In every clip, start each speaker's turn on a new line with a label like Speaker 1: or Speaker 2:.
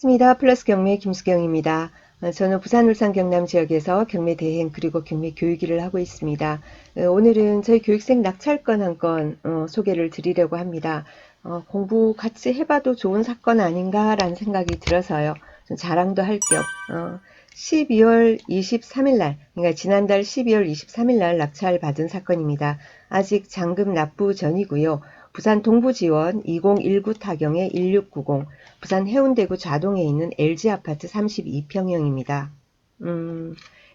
Speaker 1: 반갑습니다. 플러스 경매 김수경입니다. 저는 부산, 울산, 경남 지역에서 경매 대행 그리고 경매 교육 일을 하고 있습니다. 오늘은 저희 교육생 낙찰건 한 건 소개를 드리려고 합니다. 공부 같이 해봐도 좋은 사건 아닌가라는 생각이 들어서요. 좀 자랑도 할 겸 12월 23일 날, 그러니까 지난달 12월 23일 날 낙찰 받은 사건입니다. 아직 잔금 납부 전이고요. 부산 동부지원 2019 타경의 1690, 부산 해운대구 좌동에 있는 LG아파트 32평형입니다.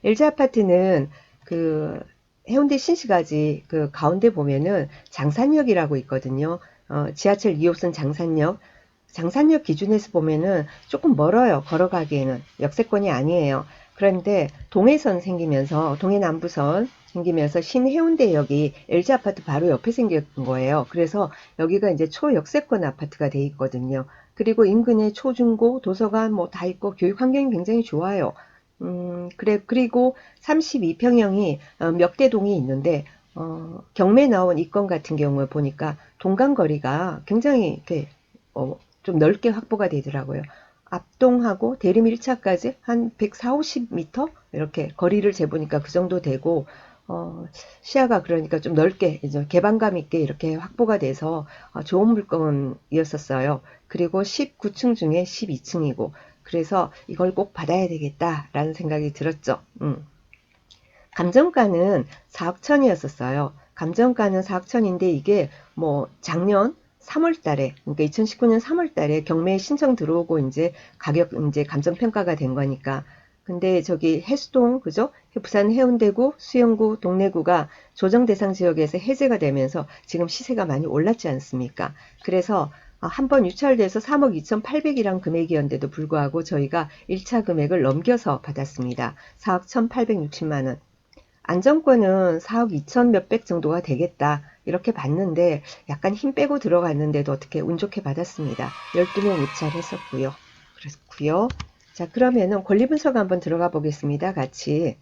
Speaker 1: LG아파트는 그 해운대 신시가지 그 가운데 보면은 장산역이라고 있거든요. 지하철 2호선 장산역 기준에서 보면은 조금 멀어요. 걸어가기에는 역세권이 아니에요. 그런데 동해선 생기면서 동해남부선 생기면서 신해운대역이 LG아파트 바로 옆에 생긴 거예요. 그래서 여기가 이제 초역세권 아파트가 돼 있거든요. 그리고 인근에 초중고 도서관 뭐 다 있고 교육 환경이 굉장히 좋아요. 그리고 32평형이 몇 개 동이 있는데 경매 나온 이 건 같은 경우에 보니까 동간거리가 굉장히 이렇게 좀 넓게 확보가 되더라고요. 앞동하고 대림 1차까지 한 140, 50m 이렇게 거리를 재보니까 그 정도 되고 시야가 그러니까 좀 넓게 이제 개방감 있게 이렇게 확보가 돼서 좋은 물건이었었어요. 그리고 19층 중에 12층이고 그래서 이걸 꼭 받아야 되겠다라는 생각이 들었죠. 감정가는 4억 천이었었어요. 감정가는 4억 천인데 이게 뭐 작년 3월 달에, 그러니까 2019년 3월 달에 경매 신청 들어오고 이제 가격 이제 감정평가가 된 거니까. 근데 저기 해수동, 그죠? 부산 해운대구, 수영구, 동래구가 조정 대상 지역에서 해제가 되면서 지금 시세가 많이 올랐지 않습니까? 그래서 한번 유찰돼서 3억 2,800이란 금액이었는데도 불구하고 저희가 1차 금액을 넘겨서 받았습니다. 4억 1,860만 원. 안정권은 4억 2천 몇백 정도가 되겠다. 이렇게 봤는데 약간 힘 빼고 들어갔는데도 어떻게 운 좋게 받았습니다. 12명 입찰했었고요. 그렇고요. 자, 그러면은 권리 분석 한번 들어가 보겠습니다. 같이.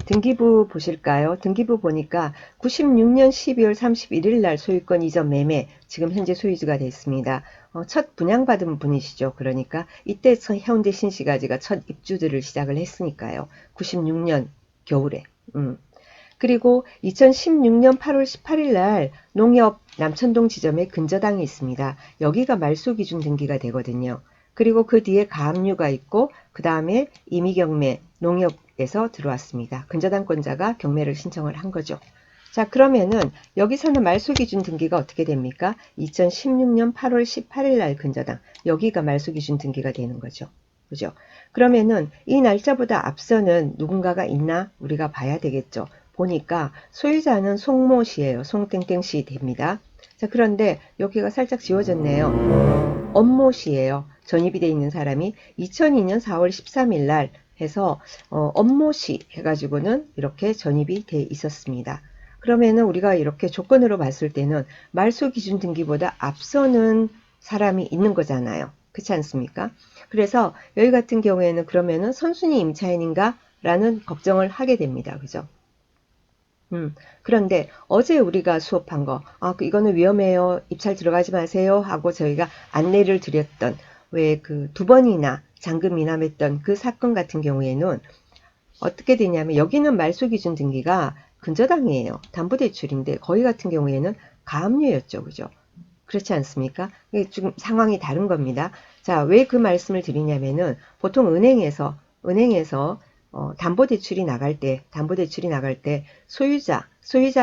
Speaker 1: 등기부 보실까요? 등기부 보니까 96년 12월 31일 날 소유권 이전 매매, 지금 현재 소유주가 됐습니다. 첫 분양받은 분이시죠. 그러니까 이때 해운대 신시가지가 첫 입주들을 시작을 했으니까요. 96년 겨울에. 그리고 2016년 8월 18일 날 농협 남천동 지점에 근저당이 있습니다. 여기가 말소 기준 등기가 되거든요. 그리고 그 뒤에 가압류가 있고 그 다음에 임의경매 농협에서 들어왔습니다. 근저당권자가 경매를 신청을 한 거죠. 자, 그러면은 여기서는 말소 기준 등기가 어떻게 됩니까? 2016년 8월 18일 날 근저당. 여기가 말소 기준 등기가 되는 거죠. 그죠? 그러면은 이 날짜보다 앞서는 누군가가 있나 우리가 봐야 되겠죠. 보니까 소유자는 송모 씨예요. 송땡땡 씨 됩니다. 자, 그런데 여기가 살짝 지워졌네요. 엄모 씨예요. 전입이 돼 있는 사람이 2002년 4월 13일 날 해서 엄모 씨 해가지고는 이렇게 전입이 돼 있었습니다. 그러면은 우리가 이렇게 조건으로 봤을 때는 말소 기준 등기보다 앞서는 사람이 있는 거잖아요. 그렇지 않습니까? 그래서 여기 같은 경우에는 그러면은 선순위 임차인인가? 라는 걱정을 하게 됩니다. 그죠? 그런데 어제 우리가 수업한 거, 이거는 위험해요. 입찰 들어가지 마세요. 하고 저희가 안내를 드렸던 왜 그 두 번이나 잔금 미납했던 그 사건 같은 경우에는 어떻게 되냐면 여기는 말소 기준 등기가 근저당이에요. 담보대출인데 거기 같은 경우에는 가압류였죠. 그죠? 그렇지 않습니까? 이게 지금 상황이 다른 겁니다. 자, 왜 그 말씀을 드리냐면은 보통 은행에서 담보대출이 나갈 때 소유자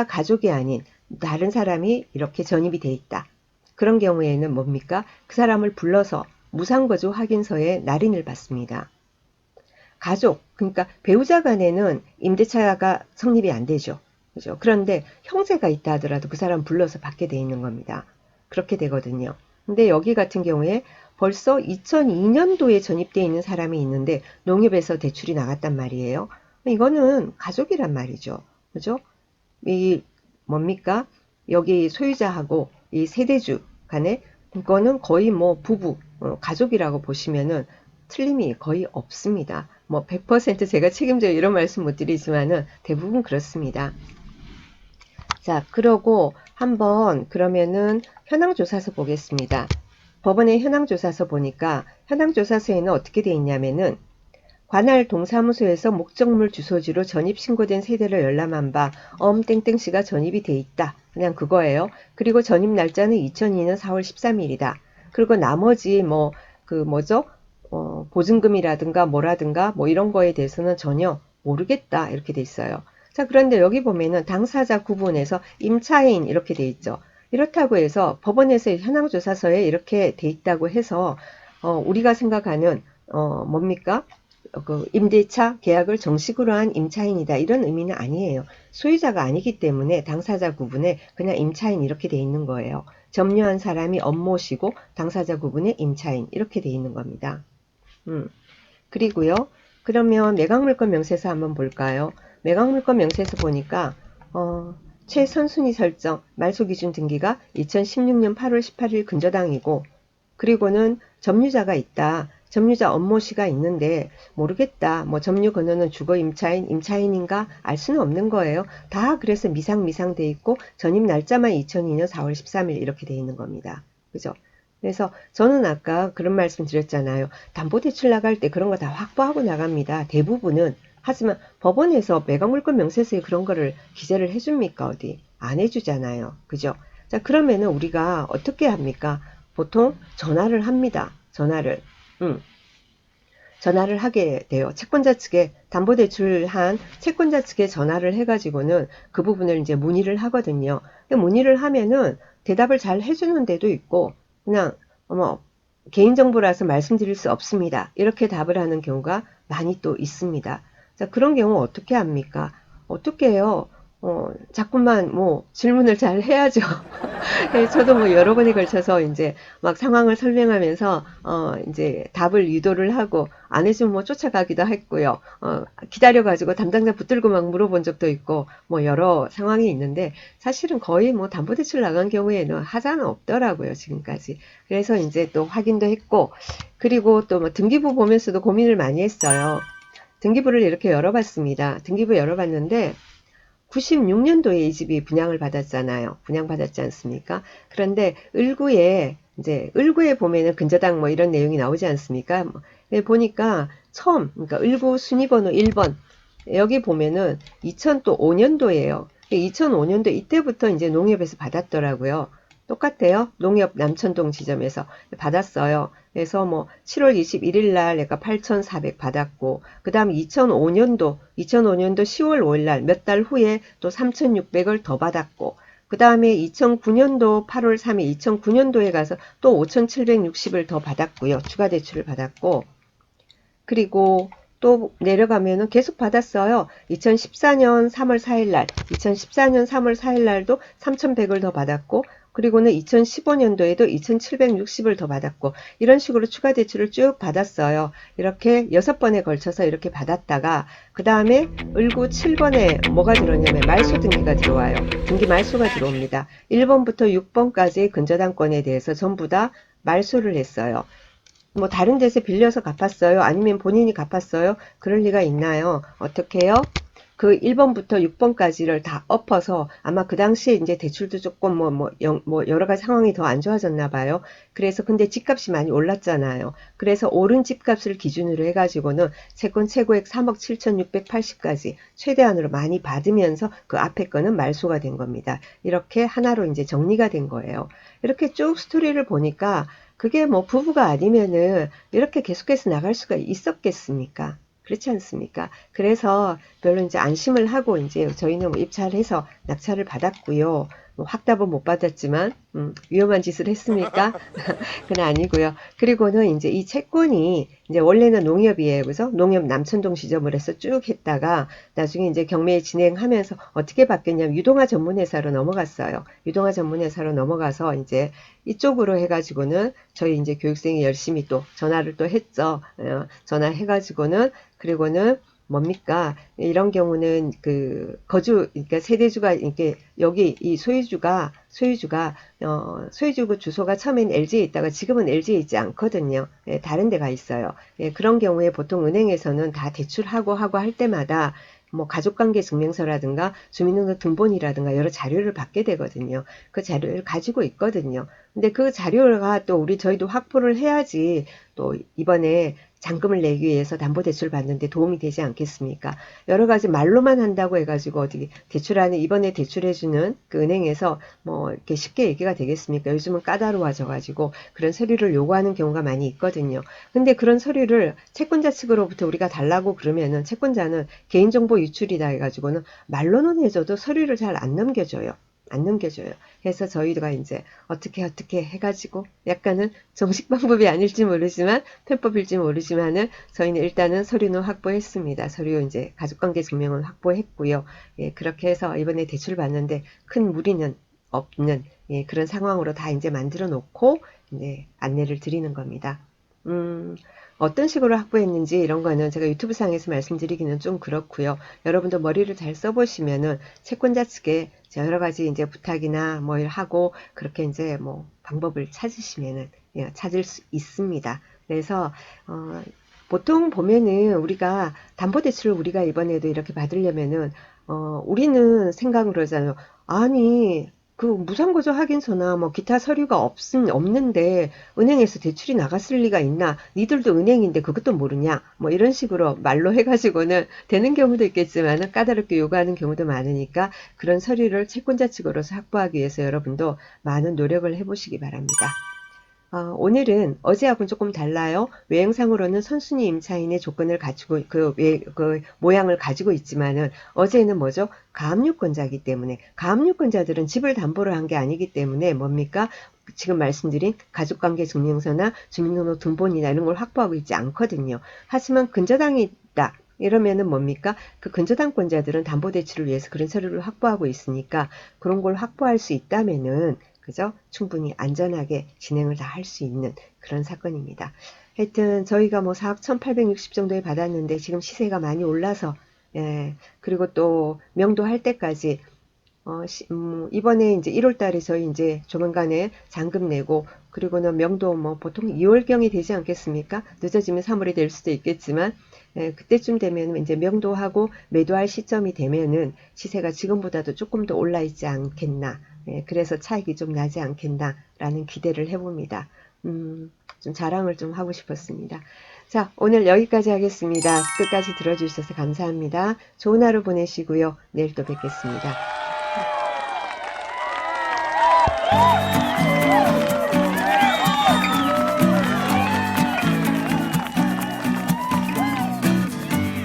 Speaker 1: 가족이 아닌 다른 사람이 이렇게 전입이 돼 있다. 그런 경우에는 뭡니까? 그 사람을 불러서 무상거주 확인서에 날인을 받습니다. 가족, 그러니까 배우자 간에는 임대차가 성립이 안 되죠. 그죠? 그런데 형제가 있다 하더라도 그 사람 불러서 받게 돼 있는 겁니다. 그렇게 되거든요. 근데 여기 같은 경우에 벌써 2002년도에 전입되어 있는 사람이 있는데 농협에서 대출이 나갔단 말이에요. 이거는 가족이란 말이죠. 그죠? 이 뭡니까? 여기 소유자하고 이 세대주 간에 그거는 거의 뭐 부부, 가족이라고 보시면은 틀림이 거의 없습니다. 뭐 100% 제가 책임져요 이런 말씀 못 드리지만은 대부분 그렇습니다. 자, 그러고 한번 그러면은 현황조사서 보겠습니다. 법원의 현황조사서 보니까 현황조사서에는 어떻게 돼 있냐면은 관할 동사무소에서 목적물 주소지로 전입 신고된 세대를 열람한 바 땡땡씨가 전입이 돼 있다. 그냥 그거예요. 그리고 전입 날짜는 2002년 4월 13일이다. 그리고 나머지 그 뭐죠? 보증금이라든가 뭐라든가 뭐 이런 거에 대해서는 전혀 모르겠다. 이렇게 돼 있어요. 자, 그런데 여기 보면은 당사자 구분에서 임차인 이렇게 돼 있죠. 이렇다고 해서 법원에서 현황조사서에 이렇게 돼 있다고 해서 우리가 생각하는 뭡니까? 그 임대차 계약을 정식으로 한 임차인이다 이런 의미는 아니에요. 소유자가 아니기 때문에 당사자 구분에 그냥 임차인 이렇게 돼 있는 거예요. 점유한 사람이 업모시고 당사자 구분에 임차인 이렇게 돼 있는 겁니다. 그리고요. 그러면 매각물권 명세서 한번 볼까요? 매각물권 명세서 보니까 최선순위 설정 말소기준 등기가 2016년 8월 18일 근저당이고 그리고는 점유자가 있다. 점유자 업모씨가 있는데 모르겠다. 뭐 점유 근원은 주거 임차인인가 알 수는 없는 거예요. 다 그래서 미상 돼 있고 전입 날짜만 2002년 4월 13일 이렇게 돼 있는 겁니다. 그죠? 그래서 저는 아까 그런 말씀 드렸잖아요. 담보대출 나갈 때 그런 거 다 확보하고 나갑니다. 대부분은. 하지만 법원에서 매각물권 명세서에 그런 거를 기재를 해줍니까? 어디? 안 해주잖아요. 그죠? 자, 그러면은 우리가 어떻게 합니까? 보통 전화를 합니다. 전화를 하게 돼요. 채권자 측에 담보대출한 채권자 측에 전화를 해가지고는 그 부분을 이제 문의를 하거든요. 문의를 하면은 대답을 잘 해주는 데도 있고 그냥 개인정보라서 말씀드릴 수 없습니다. 이렇게 답을 하는 경우가 많이 또 있습니다. 자, 그런 경우 어떻게 합니까? 어떻게 해요? 자꾸만 질문을 잘 해야죠. 네, 저도 여러 번에 걸쳐서 이제 막 상황을 설명하면서 이제 답을 유도를 하고 안 해주면 쫓아가기도 했고요. 기다려가지고 담당자 붙들고 막 물어본 적도 있고 여러 상황이 있는데 사실은 거의 담보대출 나간 경우에는 하자는 없더라고요 지금까지. 그래서 이제 또 확인도 했고 그리고 또 등기부 보면서도 고민을 많이 했어요. 등기부를 이렇게 열어봤습니다. 등기부 열어봤는데 96년도에 이 집이 분양을 받았잖아요. 분양받았지 않습니까? 그런데 을구에 보면은 근저당 이런 내용이 나오지 않습니까? 보니까 그러니까 을구 순위번호 1번 여기 보면은 2005년도예요. 2005년도 이때부터 이제 농협에서 받았더라고요. 똑같아요. 농협 남천동 지점에서 받았어요. 그래서 7월 21일 날 내가 8,400 받았고, 그 다음 2005년도 10월 5일 날 몇 달 후에 또 3,600을 더 받았고, 그 다음에 2009년도 8월 3일 2009년도에 가서 또 5,760을 더 받았고요. 추가 대출을 받았고, 그리고 또 내려가면은 계속 받았어요. 2014년 3월 4일 날, 2014년 3월 4일 날도 3,100을 더 받았고, 그리고는 2015년도에도 2,760을 더 받았고, 이런 식으로 추가 대출을 쭉 받았어요. 이렇게 6번에 걸쳐서 이렇게 받았다가, 그 다음에 을구 7번에 뭐가 들어오냐면 말소 등기가 들어와요. 등기 말소가 들어옵니다. 1번부터 6번까지 근저당권에 대해서 전부 다 말소를 했어요. 다른 데서 빌려서 갚았어요? 아니면 본인이 갚았어요? 그럴 리가 있나요? 어떻게 해요? 그 1번부터 6번까지를 다 엎어서 아마 그 당시에 이제 대출도 조금 여러 가지 상황이 더 안 좋아졌나 봐요. 그래서 근데 집값이 많이 올랐잖아요. 그래서 오른 집값을 기준으로 해가지고는 채권 최고액 3억 7,680까지 최대한으로 많이 받으면서 그 앞에 거는 말소가 된 겁니다. 이렇게 하나로 이제 정리가 된 거예요. 이렇게 쭉 스토리를 보니까 그게 부부가 아니면은 이렇게 계속해서 나갈 수가 있었겠습니까? 그렇지 않습니까? 그래서 별로 이제 안심을 하고 이제 저희는 입찰을 해서 낙찰을 받았고요. 확답은 못 받았지만 위험한 짓을 했습니까? 그건 아니고요. 그리고는 이제 이 채권이 이제 원래는 농협이에요. 그래서 농협 남천동 지점을 해서 쭉 했다가 나중에 이제 경매 진행하면서 어떻게 바뀌었냐면 유동화 전문회사로 넘어갔어요. 유동화 전문회사로 넘어가서 이제 이쪽으로 해가지고는 저희 이제 교육생이 열심히 또 전화를 또 했죠. 전화해가지고는 그리고는 뭡니까? 이런 경우는 그러니까 세대주가 이렇게 여기 이 소유주가 소유주 주소가 처음엔 LG에 있다가 지금은 LG에 있지 않거든요. 다른 데가 있어요. 그런 경우에 보통 은행에서는 다 대출하고 할 때마다 뭐 가족관계 증명서라든가 주민등록등본이라든가 여러 자료를 받게 되거든요. 그 자료를 가지고 있거든요. 근데 그 자료가 또 저희도 확보를 해야지 또 이번에 잔금을 내기 위해서 담보대출 받는데 도움이 되지 않겠습니까? 여러 가지 말로만 한다고 해가지고 어디 대출하는 이번에 대출해주는 그 은행에서 뭐 이렇게 쉽게 얘기가 되겠습니까? 요즘은 까다로워져가지고 그런 서류를 요구하는 경우가 많이 있거든요. 근데 그런 서류를 채권자 측으로부터 우리가 달라고 그러면은 채권자는 개인정보 유출이다 해가지고는 말로는 해줘도 서류를 잘 안 넘겨줘요. 안 넘겨줘요. 그래서 저희가 이제 어떻게 해가지고 약간은 정식 방법이 아닐지 모르지만 편법일지 모르지만은 저희는 일단은 서류는 확보했습니다. 서류 이제 가족관계 증명은 확보했고요. 예, 그렇게 해서 이번에 대출 받는데 큰 무리는 없는 예, 그런 상황으로 다 이제 만들어 놓고 이제 안내를 드리는 겁니다. 음, 어떤 식으로 확보했는지 이런 거는 제가 유튜브 상에서 말씀드리기는 좀 그렇고요. 여러분도 머리를 잘 써보시면은 채권자 측에 여러 가지 이제 부탁이나 뭐 하고 그렇게 이제 뭐 방법을 찾으시면은 예, 찾을 수 있습니다. 그래서 보통 보면은 우리가 담보대출을 우리가 이번에도 이렇게 받으려면은 우리는 생각을 하잖아요. 아니 그 무상거주 확인서나 뭐 기타 서류가 없는데 은행에서 대출이 나갔을 리가 있나? 니들도 은행인데 그것도 모르냐? 뭐 이런 식으로 말로 해가지고는 되는 경우도 있겠지만은 까다롭게 요구하는 경우도 많으니까 그런 서류를 채권자 측으로서 확보하기 위해서 여러분도 많은 노력을 해보시기 바랍니다. 오늘은 어제하고는 조금 달라요. 외형상으로는 선순위 임차인의 조건을 가지고 그 모양을 가지고 있지만은 어제는 뭐죠? 가압류권자이기 때문에 가압류권자들은 집을 담보로 한 게 아니기 때문에 뭡니까? 지금 말씀드린 가족관계 증명서나 주민등록등본이나 이런 걸 확보하고 있지 않거든요. 하지만 근저당이 있다. 이러면은 뭡니까? 그 근저당권자들은 담보대출을 위해서 그런 서류를 확보하고 있으니까 그런 걸 확보할 수 있다면은 그죠? 충분히 안전하게 진행을 다 할 수 있는 그런 사건입니다. 하여튼 저희가 뭐 4억 1860 정도에 받았는데 지금 시세가 많이 올라서 예, 그리고 또 명도할 때까지 이번에 이제 1월 달에 저희 이제 조만간에 잔금 내고 그리고는 명도 뭐 보통 2월경이 되지 않겠습니까? 늦어지면 3월이 될 수도 있겠지만 예, 그때쯤 되면 이제 명도하고 매도할 시점이 되면은 시세가 지금보다도 조금 더 올라 있지 않겠나. 예, 그래서 차익이 좀 나지 않겠나라는 기대를 해봅니다. 좀 자랑을 좀 하고 싶었습니다. 자, 오늘 여기까지 하겠습니다. 끝까지 들어주셔서 감사합니다. 좋은 하루 보내시고요. 내일 또 뵙겠습니다.